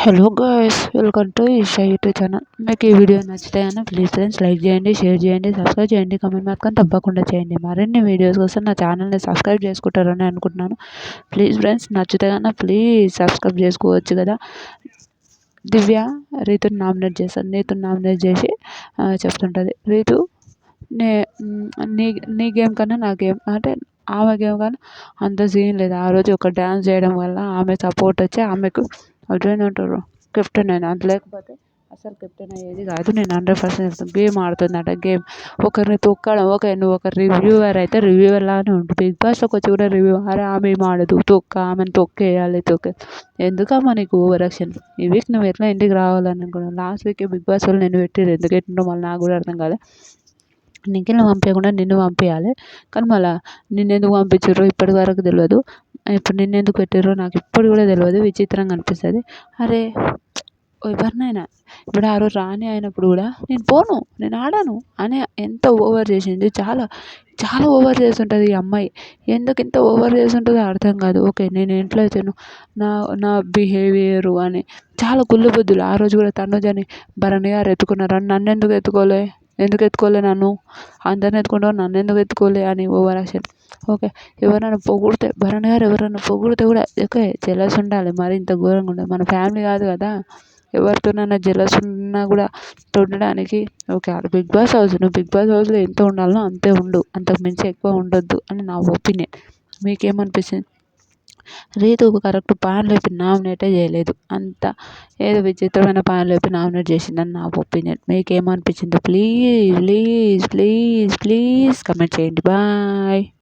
Hello guys, welcome to Esha YouTube channel. మీకు ఈ video నచ్చితే ప్లీజ్ ఫ్రెండ్స్ లైక్ చేయండి, షేర్ చేయండి, సబ్స్క్రైబ్ చేయండి, కమెంట్ మాత్రం తప్పకుండా చేయండి. మరిన్ని వీడియోస్ కోసం నా ఛానల్ని సబ్స్క్రైబ్ చేసుకుంటారని అనుకుంటున్నాను. ప్లీజ్ ఫ్రెండ్స్ నచ్చితే ప్లీజ్ సబ్స్క్రైబ్ చేసుకోవచ్చు కదా. దివ్య రీతుని నామినేట్ చేశాను. నీతుని నామినేట్ చేసి చెప్తుంటుంది, రీతు నే నీ నీ గేమ్ కన్నా నా గేమ్ అంటే ఆమె గేమ్ కానీ అంత సీన్ లేదు. ఆ రోజు ఒక డ్యాన్స్ చేయడం వల్ల ఆమె సపోర్ట్ వచ్చి ఆమెకు అదేంటారు కెప్టెన్ అయినా. అది లేకపోతే అసలు కెప్టెన్ అయ్యేది కాదు. నేను 100% చెప్తాను. గేమ్ ఆడుతుందట. గేమ్ ఒకరిని తొక్కడం. ఓకే, నువ్వు ఒక రివ్యూవర్ అయితే రివ్యూవర్ లాగానే ఉంటుంది. బిగ్ బాస్లోకి వచ్చి కూడా రివ్యూ అరే ఆమె ఏం ఆడదు, ఆమెను తొక్కేయాలి ఎందుకమ్మా నీకు ఓవర్ యాక్షన్. ఈ వీక్ నువ్వు ఎట్లా ఇంటికి రావాలని అనుకున్నావు. లాస్ట్ వీక్ బిగ్ బాస్ వాళ్ళు నేను పెట్టిరు. ఎందుకు పెట్టిండ్రో మళ్ళీ నాకు కూడా అర్థం కాదు. నిఖిల్ని పంపించకుండా నిన్ను పంపించాలి, కానీ మళ్ళీ నిన్నెందుకు పంపించారో ఇప్పటి వరకు తెలియదు. ఇప్పుడు నిన్నెందుకు పెట్టారో నాకు ఇప్పుడు కూడా తెలియదు. విచిత్రంగా అనిపిస్తుంది. అరే ఎవరినైనా ఇప్పుడు ఆ రోజు రాణి అయినప్పుడు కూడా నేను పోను, నేను ఆడను అని ఎంత ఓవర్ చేసింది. చాలా చాలా ఓవర్ చేస్తుంటుంది ఈ అమ్మాయి. ఎందుకు ఇంత ఓవర్ చేస్తుంటుందో అర్థం కాదు. ఓకే, నేను ఇంట్లో అయితేను నా నా బిహేవియరు అని చాలా కుళ్ళు బుద్ధులు. ఆ రోజు కూడా తనుజని భరణి గారు ఎత్తుకున్నారు అని నన్ను ఎందుకు ఎత్తుకోలే నన్ను అందరిని ఎత్తుకుంటావు, నన్ను ఎందుకు ఎత్తుకోలే అని ఓవర్ యాక్షన్. ఓకే, ఎవరైనా పొగిడితే భరణి గారు ఎవరైనా పొగిడితే కూడా ఓకే జెలస్ ఉండాలి, మరి ఇంత ఘోరంగా ఉండదు. మన ఫ్యామిలీ కాదు కదా, ఎవరితోనైనా జెలస్ ఉన్నా కూడా ఉండడానికి. ఓకే, అది బిగ్ బాస్ హౌస్. నువ్వు బిగ్ బాస్ హౌస్లో ఎంత ఉండాలో అంతే ఉండు, అంతకు మించి ఎక్కువ ఉండొద్దు అని నా ఒపీనియన్. మీకేమనిపిస్తుంది? రీతు కరెక్ట్ పాన్ లేపి నామినేటే చేయలేదు. అంత ఏదో విచిత్రమైన పాన్ లేపి నామినేట్ చేసిందని నా ఒపీనియన్. మీకేమనిపించిందో please please please please comment చేయండి. బాయ్.